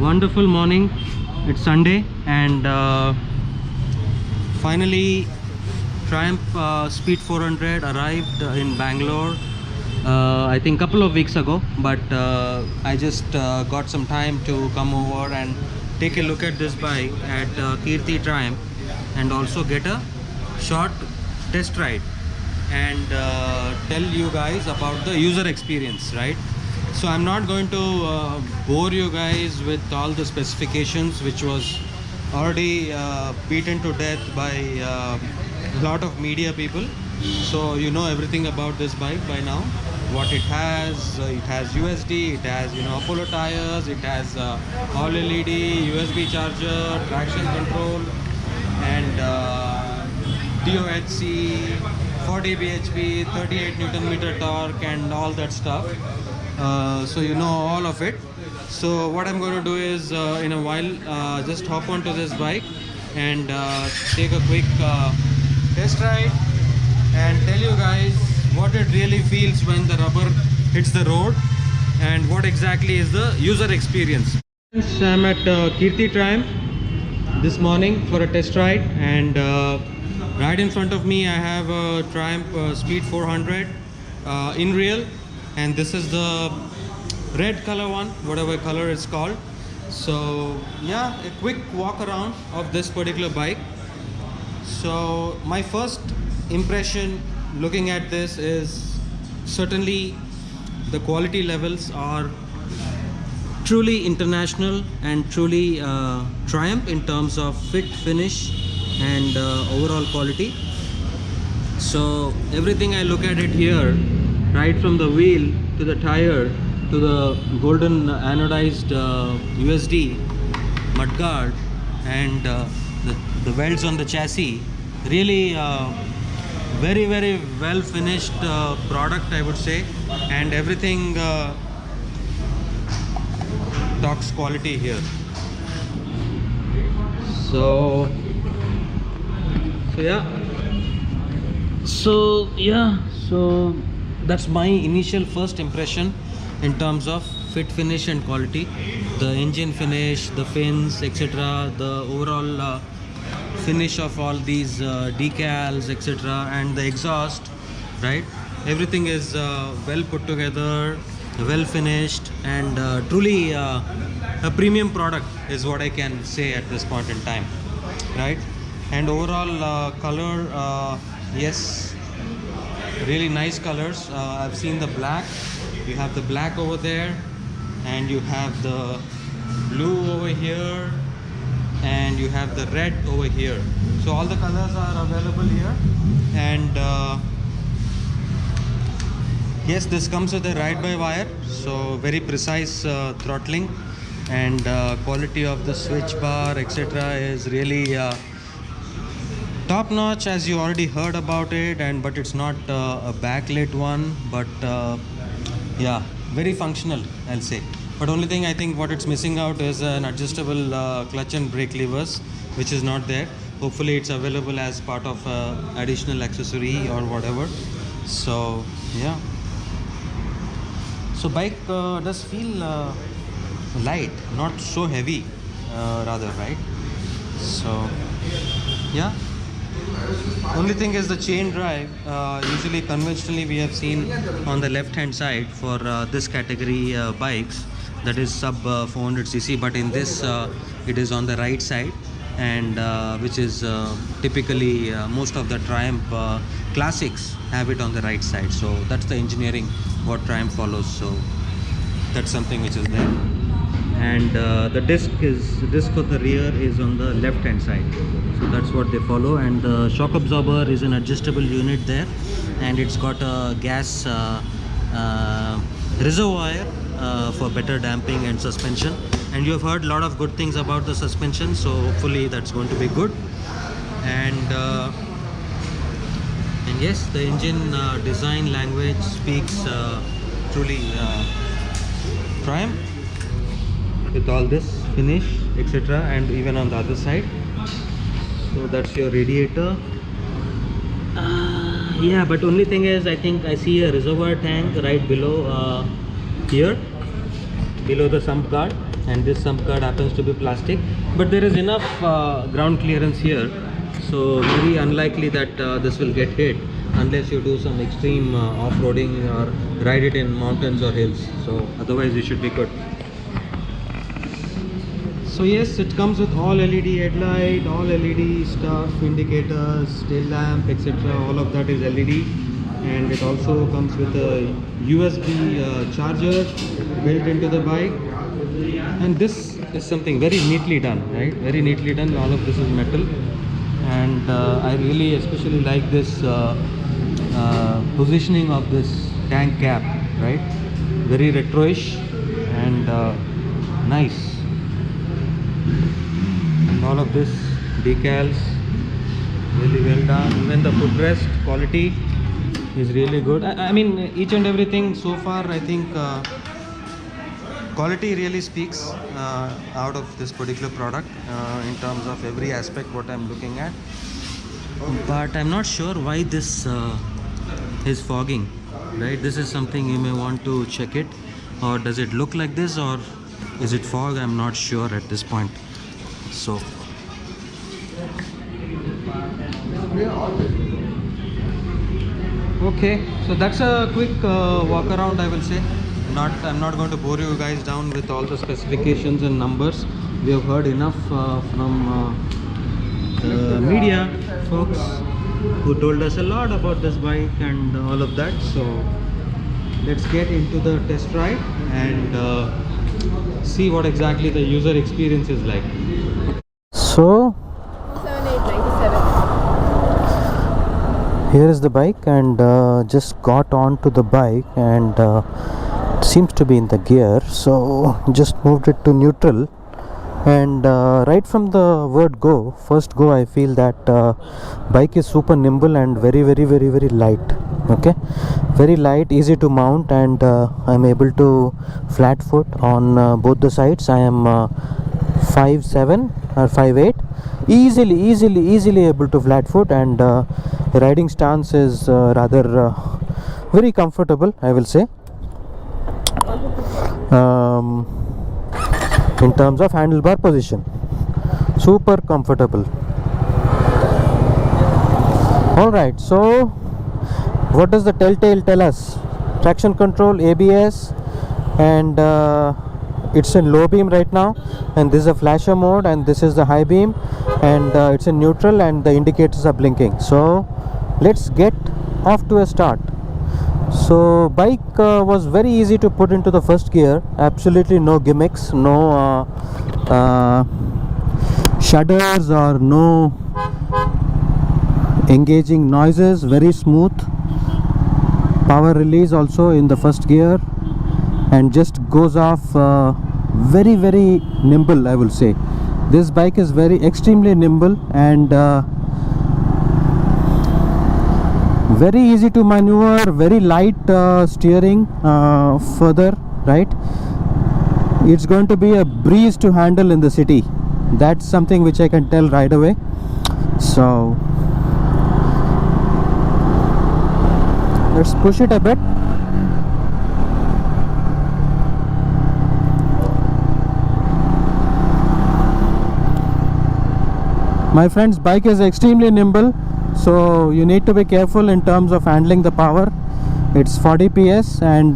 Wonderful morning. It's Sunday and finally Triumph Speed 400 arrived in Bangalore I think a couple of weeks ago, but I just got some time to come over and take a look at this bike at Kirti Triumph and also get a short test ride and tell you guys about the user experience, right? So I'm not going to bore you guys with all the specifications, which was already beaten to death by a lot of media people. So you know everything about this bike by now. What it has USD, it has Apollo tires, it has all LED, USB charger, traction control, and DOHC, 40 bhp, 38 Newton meter torque, and all that stuff. So you know all of it. So what I'm going to do is in a while just hop onto this bike and take a quick test ride and tell you guys what it really feels when the rubber hits the road and what exactly is the user experience. I'm at Kirti Triumph this morning for a test ride, and right in front of me I have a Triumph Speed 400 in real, and this is the red color one, whatever color it's called. So yeah, a quick walk around of this particular bike. So my first impression looking at this is certainly the quality levels are truly international and truly Triumph in terms of fit, finish and overall quality. So everything I look at it here, right from the wheel to the tire to the golden anodized USD mudguard and the welds on the chassis, really very well finished product, I would say, and everything talks quality here. So that's my initial first impression in terms of fit, finish and quality. The engine finish, the fins, etc., the overall finish of all these decals, etc., and the exhaust, right? Everything is well put together, well finished, and truly a premium product is what I can say at this point in time, right? And overall color, yes, really nice colors. I've seen the black. You have the black over there, and you have the blue over here, and you have the red over here. So all the colors are available here, and yes, this comes with a ride-by-wire, so very precise throttling, and quality of the switch bar, etc., is really top notch, as you already heard about it. And but it's not a backlit one, but yeah, very functional, I'll say. But only thing I think what it's missing out is an adjustable clutch and brake levers, which is not there. Hopefully it's available as part of additional accessory or whatever. So yeah, so bike does feel light, not so heavy, rather, right? So yeah, only thing is the chain drive. Usually conventionally we have seen on the left hand side for this category bikes, that is sub 400cc, but in this it is on the right side, and which is typically most of the Triumph classics have it on the right side. So that's the engineering what Triumph follows. So that's something which is there. And the disc for the rear is on the left hand side, so that's what they follow. And the shock absorber is an adjustable unit there, and it's got a gas reservoir for better damping and suspension. And you have heard a lot of good things about the suspension, so hopefully that's going to be good. And yes, the engine design language speaks truly Triumph, with all this finish, etc., and even on the other side. So that's your radiator. Yeah, but only thing is, I think I see a reservoir tank right below here, below the sump guard. and this some cut happens to be plastic, but there is enough ground clearance here, so very unlikely that this will get hit unless you do some extreme off-roading or ride it in mountains or hills. So otherwise you should be good. So yes, it comes with all LED headlight, all LED stuff, indicators, tail lamp, etc. All of that is LED, and it also comes with a USB charger built into the bike. And this is something very neatly done, right? Very neatly done. All of this is metal, and I really especially like this positioning of this tank cap, right? Very retroish and nice. And all of this decals really well done. Even the footrest quality is really good. I mean, each and everything so far, I think quality really speaks out of this particular product in terms of every aspect what I'm looking at. But I'm not sure why this is fogging, right? This is something you may want to check it, or does it look like this, or is it fog? I'm not sure at this point. So okay, so that's a quick walk around, I will say. I'm not going to bore you guys down with all the specifications and numbers. We have heard enough from the media folks who told us a lot about this bike and all of that. So let's get into the test ride and see what exactly the user experience is like. So 7897. Here is the bike, and just got onto the bike, and it seems to be in the gear, so just moved it to neutral. And right from the word go, first go, I feel that bike is super nimble and very light. Okay, very light, easy to mount, and I'm able to flat foot on both the sides. I am 5'7" or 5'8", easily able to flat foot, and riding stance is rather very comfortable, I will say. In terms of handlebar position, super comfortable. Alright, so what does the telltale tell us? Traction control, ABS, and it's in low beam right now, and this is a flasher mode, and this is the high beam, and it's in neutral, and the indicators are blinking. So let's get off to a start. So bike was very easy to put into the first gear. Absolutely no gimmicks, no shudders or no engaging noises. Very smooth. Power release also in the first gear, and just goes off very nimble, I will say. This bike is extremely nimble, and very easy to maneuver, very light steering further, right? It's going to be a breeze to handle in the city. That's something which I can tell right away. So let's push it a bit. My friend's bike is extremely nimble, so you need to be careful in terms of handling the power. It's 40 PS, and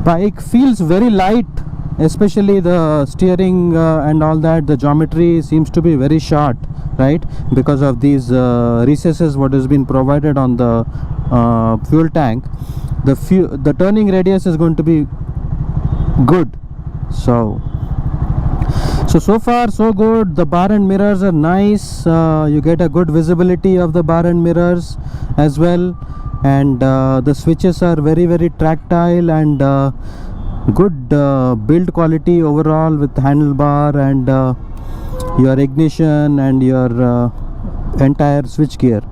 bike feels very light, especially the steering and all that. The geometry seems to be very short, right, because of these recesses what has been provided on the fuel tank. The turning radius is going to be good. So far so good. The bar and mirrors are nice. You get a good visibility of the bar and mirrors as well, and the switches are very tactile, and good build quality overall with handlebar and your ignition and your entire switch gear.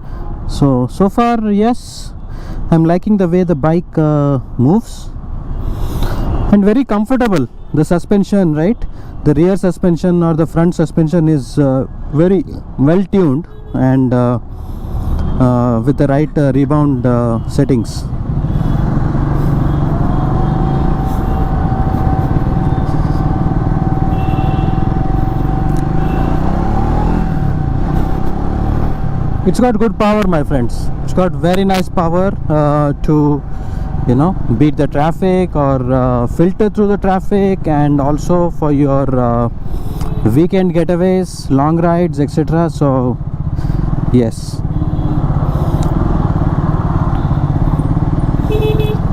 So far, yes, I'm liking the way the bike moves, and very comfortable. The suspension, right? The rear suspension or the front suspension is very well tuned, and with the right rebound settings. it's got good power, my friends. It's got very nice power to, you know, beat the traffic or filter through the traffic, and also for your weekend getaways, long rides, etc. So yes,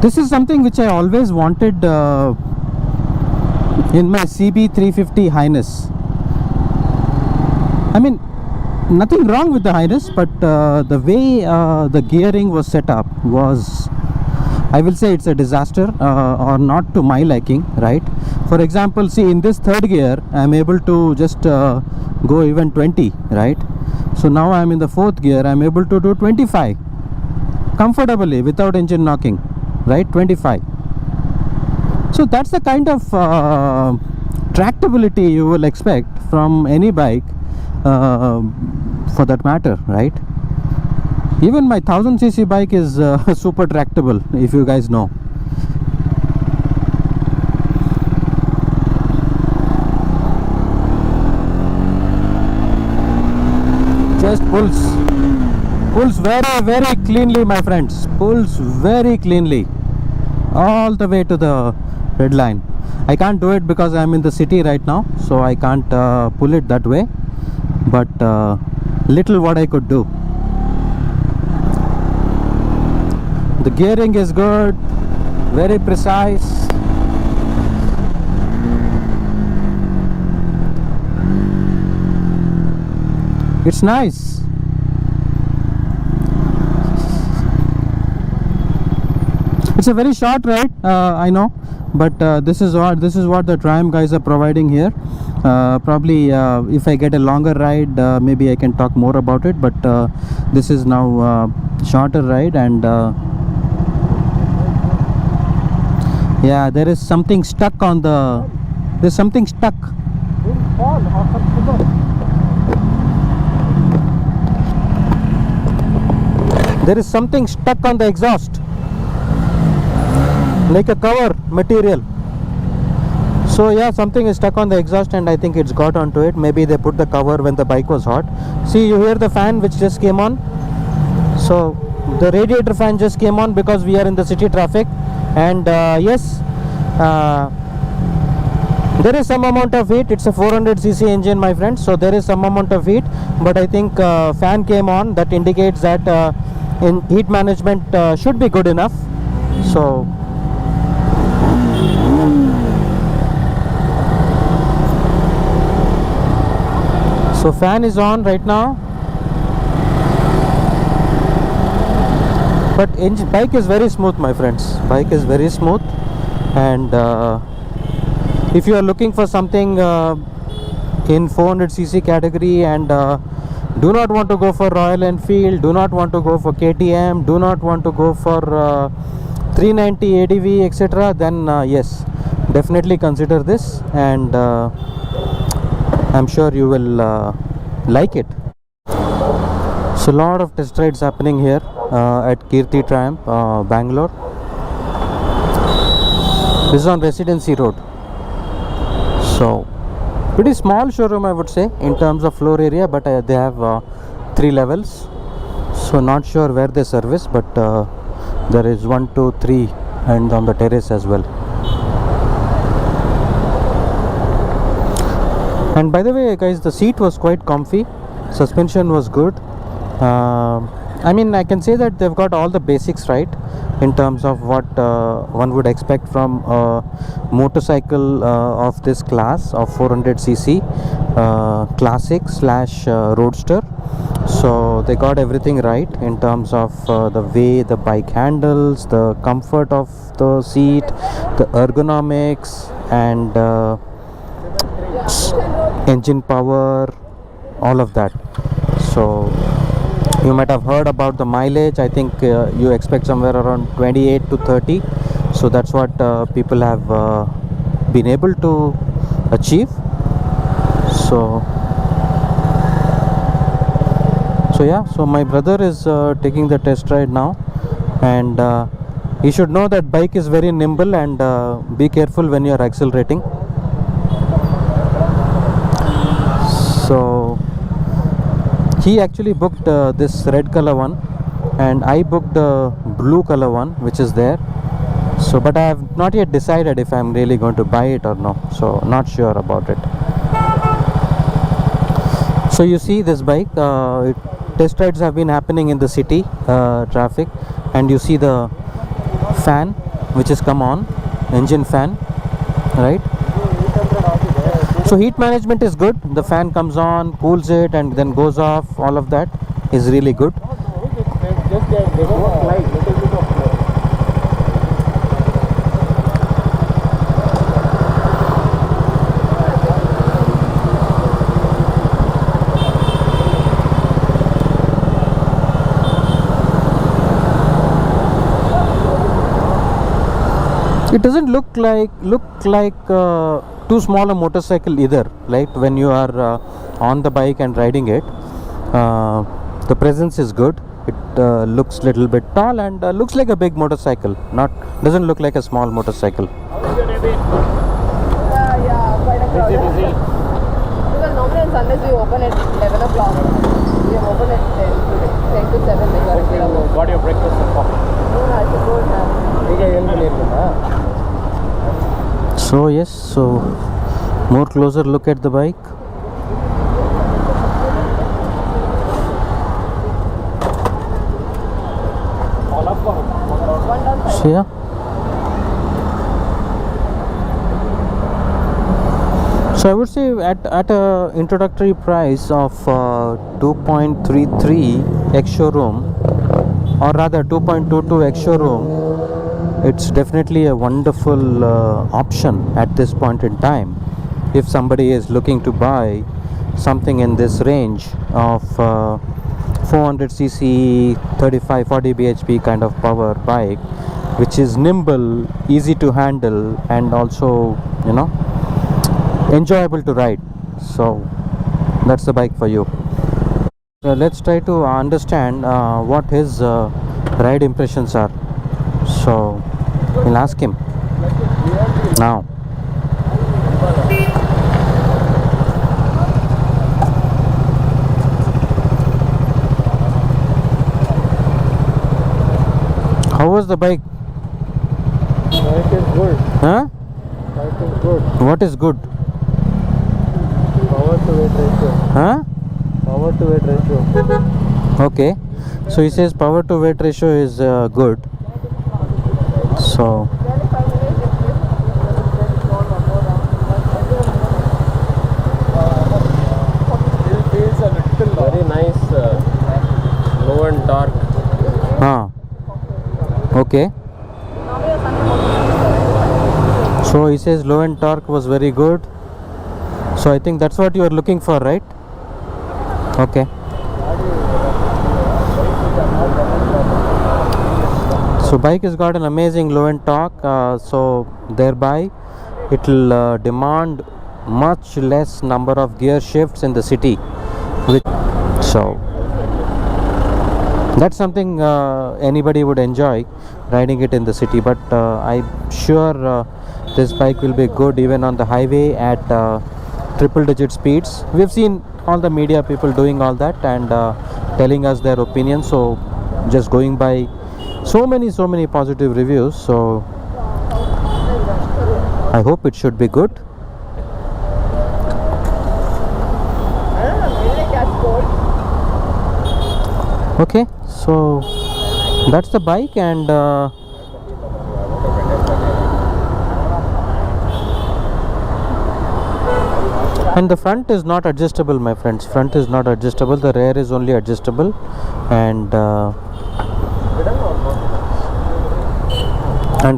this is something which I always wanted in my CB350 Highness. I mean, nothing wrong with the Highness, but the way the gearing was set up was, I will say, it's a disaster, or not to my liking, right? For example, see, in this third gear I am able to just go even 20, right? So now I am in the fourth gear, I am able to do 25 comfortably without engine knocking, right? 25. So that's the kind of tractability you will expect from any bike, for that matter, right? Even my 1000cc bike is super tractable, if you guys know. Just pulls very cleanly, my friends. Pulls very cleanly all the way to the red line. I can't do it because I'm in the city right now, so I can't pull it that way, but little what I could do. The gearing is good, very precise. It's nice. It's a very short ride, I know, but this is what the Triumph guys are providing here. Probably if I get a longer ride, maybe I can talk more about it, but this is now shorter ride, and yeah, there is something stuck on the, there's something stuck. There is something stuck on the exhaust, like a cover material. So yeah, something is stuck on the exhaust, and I think it's got onto it. Maybe they put the cover when the bike was hot. See, you hear the fan which just came on. So the radiator fan just came on because we are in the city traffic, and yes, there is some amount of heat. It's a 400cc engine, my friends, so there is some amount of heat, but I think fan came on. That indicates that in heat management should be good enough. So fan is on right now, but bike is very smooth, my friends. Bike is very smooth, and if you are looking for something in 400cc category, and do not want to go for Royal Enfield, do not want to go for KTM, do not want to go for 390 ADV, etc., then yes, definitely consider this, and I'm sure you will like it. So a lot of test rides happening here at Kirti Triumph, Bangalore. This is on Residency Road. So pretty small showroom, I would say, in terms of floor area, but they have 3 levels. So not sure where they service, but there is 1, 2, 3, and on the terrace as well. And by the way, guys, the seat was quite comfy, suspension was good. I mean, I can say that they've got all the basics right in terms of what one would expect from a motorcycle of this class of 400cc, classic slash roadster. So they got everything right in terms of the way the bike handles, the comfort of the seat, the ergonomics, and engine power, all of that. So you might have heard about the mileage. I think you expect somewhere around 28 to 30. So that's what people have been able to achieve. So yeah, so my brother is taking the test ride now, and he should know that bike is very nimble, and be careful when you are accelerating. So He actually booked this red color one, and I booked the blue color one, which is there. So, but I have not yet decided if I'm really going to buy it or no. So, not sure about it. So, you see this bike. Test rides have been happening in the city traffic, and you see the fan which has come on, engine fan, right? So heat management is good. The fan comes on, cools it, and then goes off. All of that is really good. It doesn't look like too small a motorcycle either. Like when you are on the bike and riding it, the presence is good. It looks little bit tall and looks like a big motorcycle. Doesn't look like a small motorcycle. Busy. Because normally on Sundays we open at 11 o'clock. We have opened at 10 to 7. Got your breakfast and coffee? No, I suppose not. So yes, so more closer look at the bike. So yeah. So I would say at a introductory price of 2.33 ex showroom, or rather 2.22 ex showroom, it's definitely a wonderful option at this point in time. If somebody is looking to buy something in this range of 400cc 35-40 bhp kind of power bike, which is nimble, easy to handle, and also, you know, enjoyable to ride. So that's the bike for you. Let's try to understand what his ride impressions are. So we'll ask him now. How was the bike? Bike is good. Huh? Bike is good. What is good? Power to weight ratio. Huh? Power to weight ratio. Okay. So he says power to weight ratio is good. So It feels a little very nice, low and dark. okay. So he says low end torque was very good. So I think that's what you are looking for, right? Okay. So bike has got an amazing low end torque, so thereby it will demand much less number of gear shifts in the city. So that's something anybody would enjoy, riding it in the city. But I'm sure this bike will be good even on the highway at triple digit speeds. We've seen all the media people doing all that and telling us their opinion. So just going by so many positive reviews, so I hope it should be good. Okay, so that's the bike, and the front is not adjustable, my friends. Front is not adjustable. The rear is only adjustable, and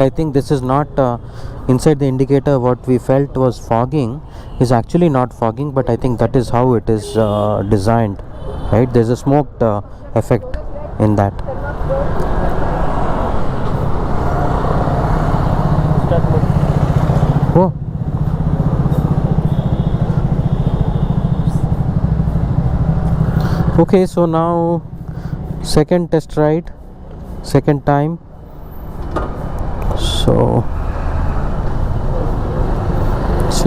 I think this is not inside the indicator. What we felt was fogging is actually not fogging, but I think that is how it is designed, right? There's a smoked effect in that. Oh. Okay, so now second test ride, second time. So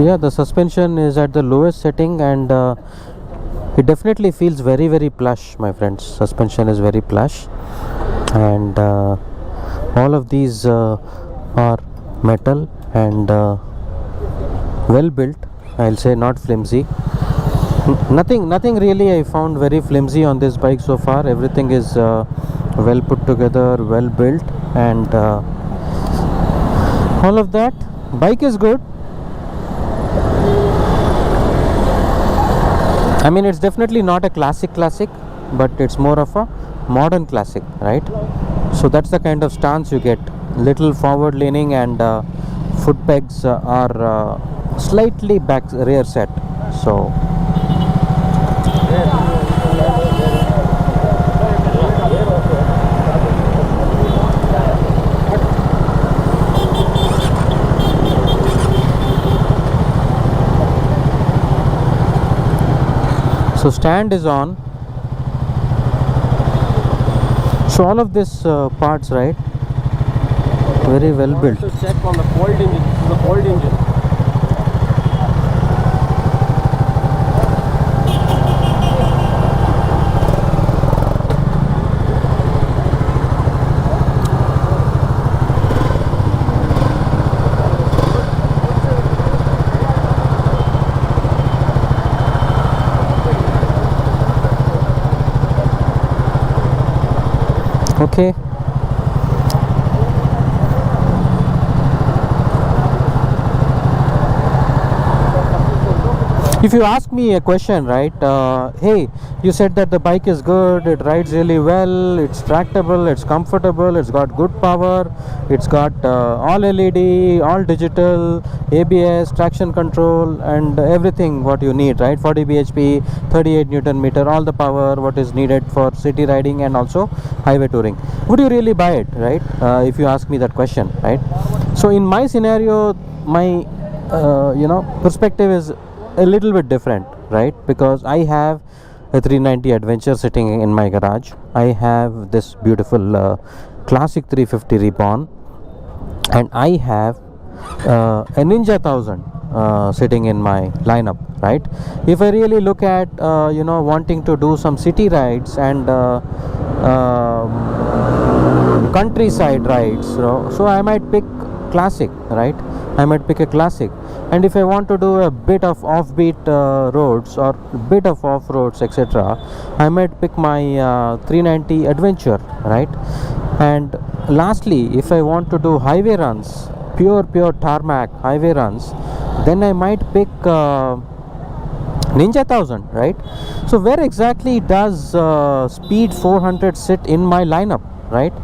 yeah, the suspension is at the lowest setting, and It definitely feels very, very plush, my friends. Suspension is very plush, and all of these are metal and well built, I'll say, not flimsy. Nothing really I found very flimsy on this bike so far. Everything is well put together, well built, and all of that. Bike is good. I mean, it's definitely not a classic, but it's more of a modern classic, right? So that's the kind of stance you get. Little forward leaning, and foot pegs are slightly back rear set. So stand is on. So all of this parts, right, very well built. To check on the cold engine. This is the cold engine. Okay. If you ask me a question, right, hey, you said that the bike is good, it rides really well, it's tractable, it's comfortable, it's got good power, it's got all LED, all digital, ABS, traction control, and everything what you need, right? 40 bhp, 38 Newton meter, all the power what is needed for city riding and also highway touring. Would you really buy it, right? If you ask me that question, right? So in my scenario, my perspective is a little bit different, right? Because I have a 390 Adventure sitting in my garage. I have this beautiful classic 350 Reborn, and I have a Ninja 1000 sitting in my lineup, right? If I really look at wanting to do some city rides and countryside rides, so I might pick classic, right? I might pick a classic. And if I want to do a bit of offbeat roads or bit of off-roads, etc., I might pick my 390 Adventure, right? And lastly, if I want to do highway runs, pure tarmac highway runs, then I might pick Ninja 1000, right? So where exactly does Speed 400 sit in my lineup, right?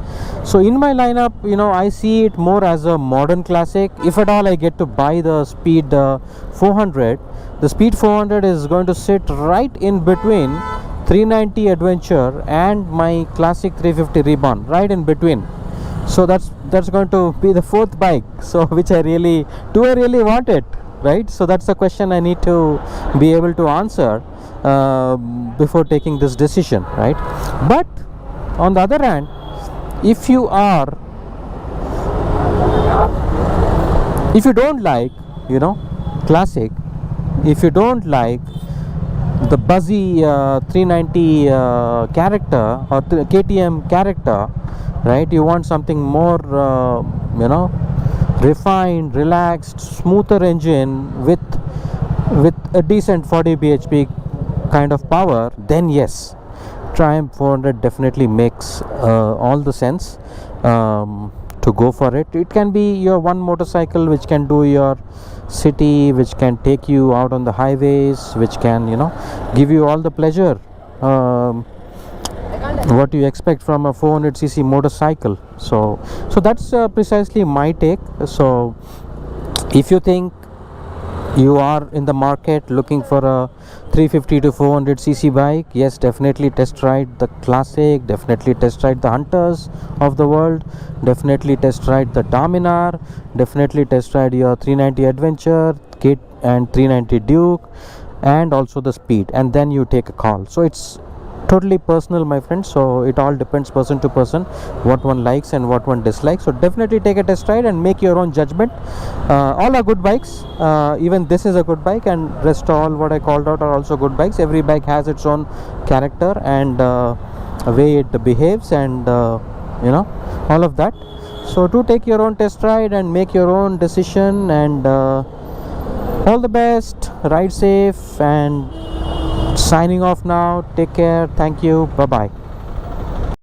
So in my lineup, I see it more as a modern classic. If at all I get to buy the Speed 400, the Speed 400 is going to sit right in between 390 Adventure and my classic 350 Reborn, right in between. So that's going to be the fourth bike. So which I really want it, right? So that's the question I need to be able to answer before taking this decision, right? But on the other hand, if you don't like classic, if you don't like the buzzy 390 character or KTM character, right, you want something more refined, relaxed, smoother engine with a decent 40 bhp kind of power, then yes, Triumph 400 definitely makes all the sense to go for it. It can be your one motorcycle which can do your city, which can take you out on the highways, which can give you all the pleasure what you expect from a 400cc motorcycle. So that's precisely my take. So if you think you are in the market looking for a 350 to 400cc bike, yes, definitely test ride the classic, definitely test ride the Hunters of the world, definitely test ride the Dominar, definitely test ride your 390 Adventure, Kit and 390 Duke, and also the Speed, and then you take a call. So it's totally personal, my friends, so it all depends person to person what one likes and what one dislikes. So definitely take a test ride and make your own judgment. All are good bikes, even this is a good bike, and rest all what I called out are also good bikes. Every bike has its own character and way it behaves, and you know, all of that. So do take your own test ride and make your own decision, and all the best, ride safe, and signing off now. Take care, thank you, bye bye.